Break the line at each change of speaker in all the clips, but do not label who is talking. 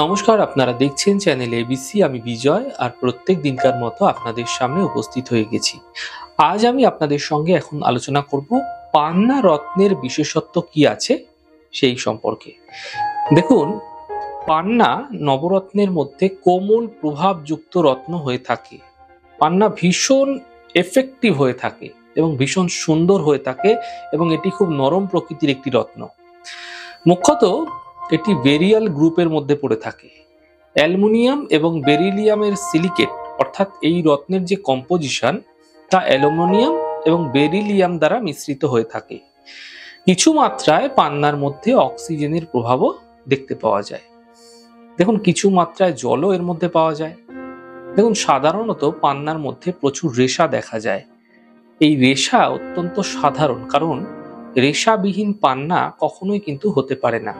নমস্কার, আপনারা দেখছেন চ্যানেল এবিসি। আমি বিজয়, আর প্রত্যেক দিনকার মতো আপনাদের সামনে উপস্থিত হয়ে গেছি। আজ আমি আপনাদের সঙ্গে এখন আলোচনা করব পান্না রত্নের বিশেষত্ব কি আছে সেই সম্পর্কে। দেখুন, পান্না নবরত্নের মধ্যে কোমল প্রভাবযুক্ত রত্ন হয়ে থাকে। পান্না ভীষণ এফেক্টিভ হয়ে থাকে এবং ভীষণ সুন্দর হয়ে থাকে, এবং এটি খুব নরম প্রকৃতির একটি রত্ন। মুখ্যত এটি বেরিয়াল গ্রুপের মধ্যে পড়ে থাকে। অ্যালুমিনিয়াম এবং বেরিলিয়ামের সিলিকেট, অর্থাৎ এই রত্নের যে কম্পোজিশন, তা অ্যালুমিনিয়াম এবং বেরিলিয়াম দ্বারা মিশ্রিত হয়ে থাকে। কিছু মাত্রায় পান্নার মধ্যে অক্সিজেনের প্রভাবও দেখতে পাওয়া যায়। দেখুন, কিছু মাত্রায় জলও এর মধ্যে পাওয়া যায়। দেখুন, সাধারণত পান্নার মধ্যে প্রচুর রেশা দেখা যায়। এই রেশা অত্যন্ত সাধারণ, কারণ রেশাবিহীন পান্না কখনোই কিন্তু হতে পারে না।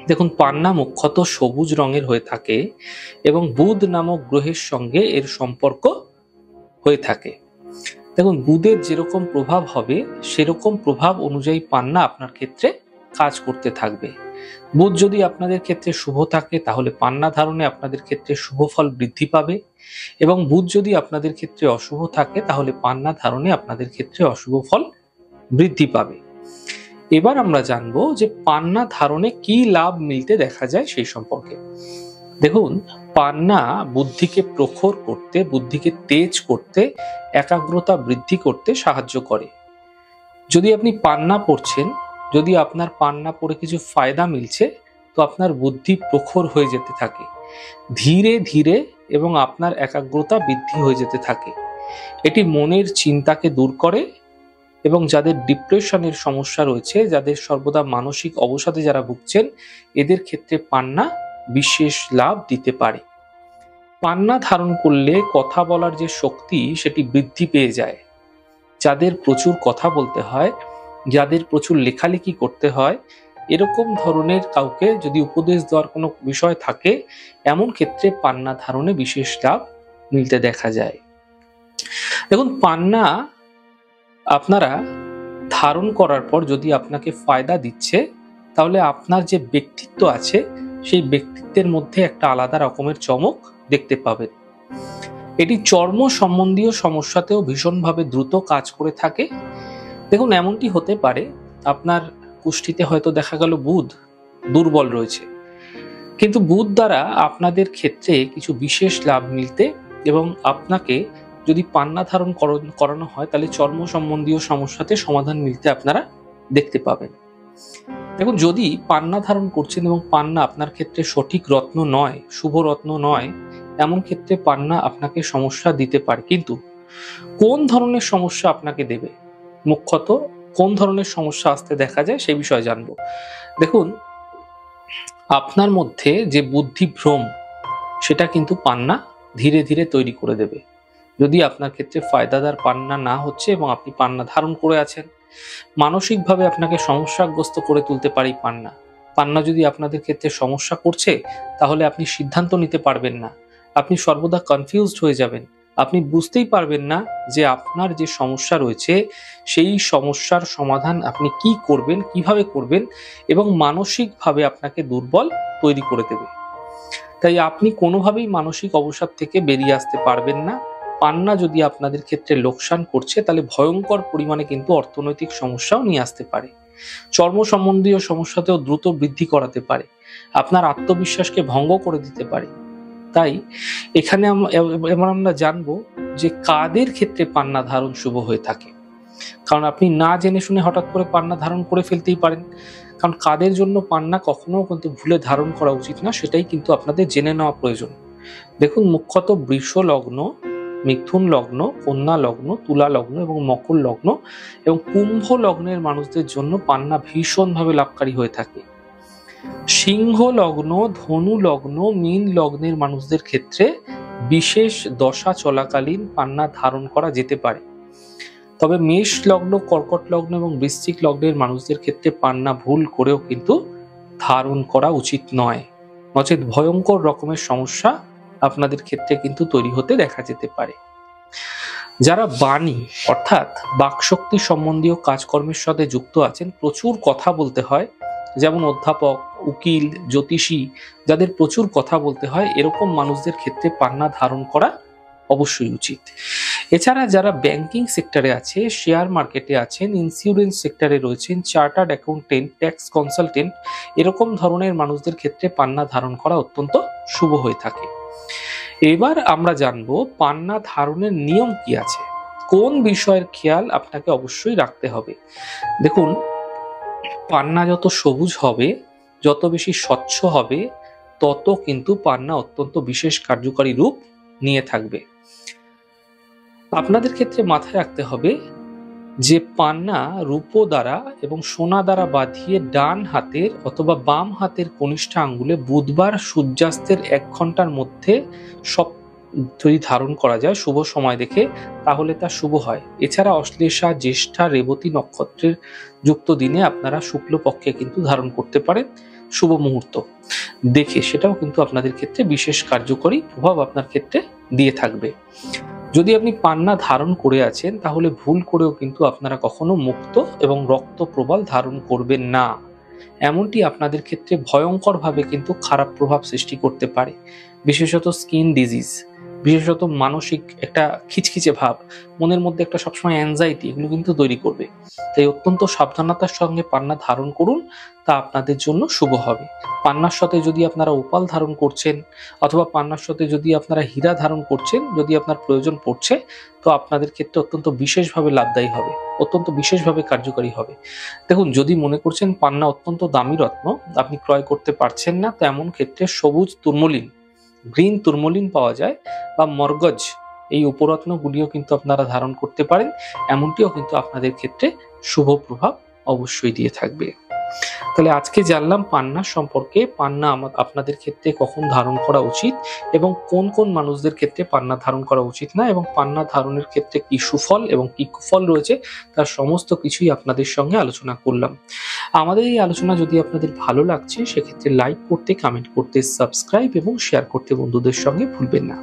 দেখুন, পান্না মুখ্যত সবুজ রঙের হয়ে থাকে এবং বুধ নামক গ্রহের সঙ্গে এর সম্পর্ক হয়ে থাকে। দেখুন, বুধের যেরকম প্রভাব হবে সেরকম প্রভাব অনুযায়ী পান্না আপনার ক্ষেত্রে কাজ করতে থাকবে। বুধ যদি আপনাদের ক্ষেত্রে শুভ থাকে, তাহলে পান্না ধারণে আপনাদের ক্ষেত্রে শুভ ফল বৃদ্ধি পাবে, এবং বুধ যদি আপনাদের ক্ষেত্রে অশুভ থাকে, তাহলে পান্না ধারণে আপনাদের ক্ষেত্রে অশুভ ফল বৃদ্ধি পাবে। এবার আমরা জানবো যে পান্না ধারণে কি লাভ মিলতে দেখা যায় সেই সম্পর্কে। দেখুন, পান্না বুদ্ধিকে প্রখর করতে, বুদ্ধিকে তেজ করতে, একাগ্রতা বৃদ্ধি করতে সাহায্য করে। যদি আপনি পান্না পড়ছেন, যদি আপনার পান্না পড়ে কিছু ফায়দা মিলছে, তো আপনার বুদ্ধি প্রখর হয়ে যেতে থাকে ধীরে ধীরে, এবং আপনার একাগ্রতা বৃদ্ধি হয়ে যেতে থাকে। এটি মনের চিন্তাকে দূর করে, এবং যাদের ডিপ্রেশনের সমস্যা রয়েছে, যাদের সর্বদা মানসিক অবসাদে যারা ভুগছেন, এদের ক্ষেত্রে পান্না বিশেষ লাভ দিতে পারে। পান্না ধারণ করলে কথা বলার যে শক্তি, সেটি বৃদ্ধি পেয়ে যায়। যাদের প্রচুর কথা বলতে হয়, যাদের প্রচুর লেখালেখি করতে হয়, এরকম ধরনের কাউকে যদি উপদেশ দেওয়ার কোনো বিষয় থাকে, এমন ক্ষেত্রে পান্না ধারণে বিশেষ লাভ মিলতে দেখা যায়। দেখুন, পান্না আপনারা ধারণ করার পর যদি আপনাকে ফায়দা দিচ্ছে, তাহলে আপনার যে ব্যক্তিত্ব আছে, সেই ব্যক্তিত্বের মধ্যে একটা আলাদা রকমের চমক দেখতে পাবেন। এটি চর্ম সম্বন্ধীয় সমস্যাতেও ভীষণভাবে দ্রুত কাজ করে থাকে। দেখুন, এমনটি হতে পারে আপনার কুষ্ঠিতে হয়তো দেখা গেল বুধ দুর্বল রয়েছে, কিন্তু বুধ দ্বারা আপনাদের ক্ষেত্রে কিছু বিশেষ লাভ মিলতে, এবং আপনাকে যদি পান্না ধারণ করানো হয়, তাহলে চর্ম সম্বন্ধীয় সমস্যাতে সমাধান মিলতে আপনারা দেখতে পাবেন। দেখুন, যদি পান্না ধারণ করছেন এবং পান্না আপনার ক্ষেত্রে সঠিক রত্ন নয়, শুভ রত্ন নয়, এমন ক্ষেত্রে পান্না আপনাকে সমস্যা দিতে পারে। কিন্তু কোন ধরনের সমস্যা আপনাকে দেবে, মুখ্যত কোন ধরনের সমস্যা আসতে দেখা যায়, সে বিষয়ে জানবো। দেখুন, আপনার মধ্যে যে বুদ্ধি ভ্রম, সেটা কিন্তু পান্না ধীরে ধীরে তৈরি করে দেবে। যদি আপনার ক্ষেত্রে ফায়দাদার পান্না না হচ্ছে এবং আপনি পান্না ধারণ করে আছেন, মানসিকভাবে আপনাকে সমস্যাগ্রস্ত করে তুলতে পারে পান্না। পান্না যদি আপনাদের ক্ষেত্রে সমস্যা করছে, তাহলে আপনি সিদ্ধান্ত নিতে পারবেন না, আপনি সর্বদা কনফিউজড হয়ে যাবেন, আপনি বুঝতেই পারবেন না যে আপনার যে সমস্যা রয়েছে, সেই সমস্যার সমাধান আপনি কি করবেন, কিভাবে করবেন, এবং মানসিকভাবে আপনাকে দুর্বল তৈরি করে দেবে। তাই আপনি কোনোভাবেই মানসিক অবসাদ থেকে বেরিয়ে আসতে পারবেন না। পান্না যদি আপনাদের ক্ষেত্রে লোকসান করছে, তাহলে ভয়ঙ্কর পরিমাণে কিন্তু অর্থনৈতিক সমস্যাও নিয়ে আসতে পারে। চর্ম সম্বন্ধীয় সমস্যাতেও দ্রুত বৃদ্ধি করাতে পারে, আপনার আত্মবিশ্বাসকে ভঙ্গ করে দিতে পারে। তাই এখানে আমরা জানবো যে কাদের ক্ষেত্রে পান্না ধারণ শুভ হয়ে থাকে। কারণ আপনি না জেনে শুনে হঠাৎ করে পান্না ধারণ করে ফেলতেই পারেন। কারণ কাদের জন্য পান্না কখনো কিন্তু ভুলে ধারণ করা উচিত না, সেটাই কিন্তু আপনাদের জেনে নেওয়া প্রয়োজন। দেখুন, মুখ্যত বৃষ লগ্ন, মিথুন লগ্ন, কন্যা লগ্ন, তুলা লগ্ন এবং মকর লগ্ন এবং কুম্ভ লগ্নের মানুষদের জন্য পান্না ভীষণভাবে লাভকারী হয়ে থাকে। সিংহ লগ্ন, ধনু লগ্ন, মীন লগ্নের মানুষদের ক্ষেত্রে বিশেষ দশা চলাকালীন পান্না ধারণ করা যেতে পারে। তবে মেষ লগ্ন, কর্কট লগ্ন এবং বৃশ্চিক লগ্নের মানুষদের ক্ষেত্রে পান্না ভুল করেও কিন্তু ধারণ করা উচিত নয়, নচেৎ ভয়ঙ্কর রকমের সমস্যা আপনাদের ক্ষেত্রে কিন্তু তৈরি হতে দেখা যেতে পারে। যারা বাণী অর্থাৎ বাকশক্তি সম্বন্ধীয় কাজকর্মের সাথে যুক্ত আছেন, প্রচুর কথা বলতে হয়, যেমন অধ্যাপক, উকিল, জ্যোতিষী, যাদের প্রচুর কথা বলতে হয়, এরকম মানুষদের ক্ষেত্রে পান্না ধারণ করা অবশ্যই উচিত। এছাড়া যারা ব্যাংকিং সেক্টরে আছে, শেয়ার মার্কেটে আছেন, ইন্স্যুরেন্স সেক্টরে রয়েছেন, চার্টার্ড অ্যাকাউন্টেন্ট, ট্যাক্স কনসালটেন্ট, এরকম ধরনের মানুষদের ক্ষেত্রে পান্না ধারণ করা অত্যন্ত শুভ হয়ে থাকে। এবার আমরা জানবো পান্না ধারণের নিয়ম কি আছে, কোন বিষয়ের খেয়াল আপনাকে অবশ্যই রাখতে হবে। দেখুন, পান্না যত সবুজ হবে, যত বেশি স্বচ্ছ হবে, তত কিন্তু পান্না অত্যন্ত বিশেষ কার্যকরী রূপ নিয়ে থাকবে। আপনাদের ক্ষেত্রে মাথায় রাখতে হবে যে পান্না রূপো দ্বারা এবং সোনা দ্বারা বাঁধিয়ে ডান হাতের অথবা বাম হাতের কনিষ্ঠ আঙ্গুলে বুধবার সূর্যাস্তের 1 ঘন্টার মধ্যে সব যদি ধারণ করা যায় শুভ সময় দেখে, তাহলে তা শুভ হয়। এছাড়া অশ্লেষা, জ্যেষ্ঠা, রেবতী নক্ষত্রের যুক্ত দিনে আপনারা শুক্লপক্ষে কিন্তু ধারণ করতে পারেন শুভ মুহূর্ত দেখে, সেটাও কিন্তু আপনাদের ক্ষেত্রে বিশেষ কার্যকরী প্রভাব আপনার ক্ষেত্রে দিয়ে থাকবে। যদি আপনি পান্না ধারণ করে আছেন, তাহলে ভুল করেও কিন্তু আপনারা কখনো মুক্ত এবং রক্ত প্রবাল ধারণ করবেন না। এমনটি আপনাদের ক্ষেত্রে ভয়ঙ্করভাবে কিন্তু খারাপ প্রভাব সৃষ্টি করতে পারে, বিশেষত স্কিন ডিজিজ, বিশেষত মানসিক একটা খিচখিচে ভাব, মনের মধ্যে একটা সবসময় অ্যাংজাইটি, এগুলো কিন্তু তৈরি করবে। তাই অত্যন্ত সাবধানতার সঙ্গে পান্না ধারণ করুন, তা আপনাদের জন্য শুভ হবে। পান্নার সাথে যদি আপনারা ওপাল ধারণ করছেন, অথবা পান্নার সাথে যদি আপনারা হীরা ধারণ করছেন, যদি আপনার প্রয়োজন পড়ছে, তো আপনাদের ক্ষেত্রে অত্যন্ত বিশেষভাবে লাভদায়ী হবে, অত্যন্ত বিশেষভাবে কার্যকারী হবে। দেখুন, যদি মনে করছেন পান্না অত্যন্ত দামি রত্ন, আপনি ক্রয় করতে পারছেন না, তো এমন ক্ষেত্রে সবুজ তুর্মলিন, গ্রিন তুর্মলিন পাওয়া যায়, বা মরগজ, এই উপরত্নগুলিও কিন্তু আপনারা ধারণ করতে পারেন। এমনটিও কিন্তু আপনাদের ক্ষেত্রে শুভ প্রভাব অবশ্যই দিয়ে থাকবে। তাহলে আজকে জানলাম পান্না সম্পর্কে, পান্না আপনাদের ক্ষেত্রে কখন ধারণ করা উচিত এবং কোন কোন মানুষদের ক্ষেত্রে পান্না ধারণ করা উচিত না, এবং পান্না ধারণের ক্ষেত্রে কি সুফল এবং কি কুফল রয়েছে, তার সমস্ত কিছুই আপনাদের সঙ্গে আলোচনা করলাম। আমাদের এই আলোচনা যদি আপনাদের ভালো লাগছে, সেক্ষেত্রে লাইক করতে, কমেন্ট করতে, সাবস্ক্রাইব এবং শেয়ার করতে বন্ধুদের সঙ্গে ভুলবেন না।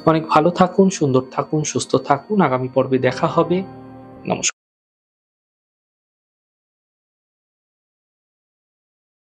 অনেক ভালো থাকুন, সুন্দর থাকুন, সুস্থ থাকুন। আগামী পর্বে দেখা হবে। নমস্কার।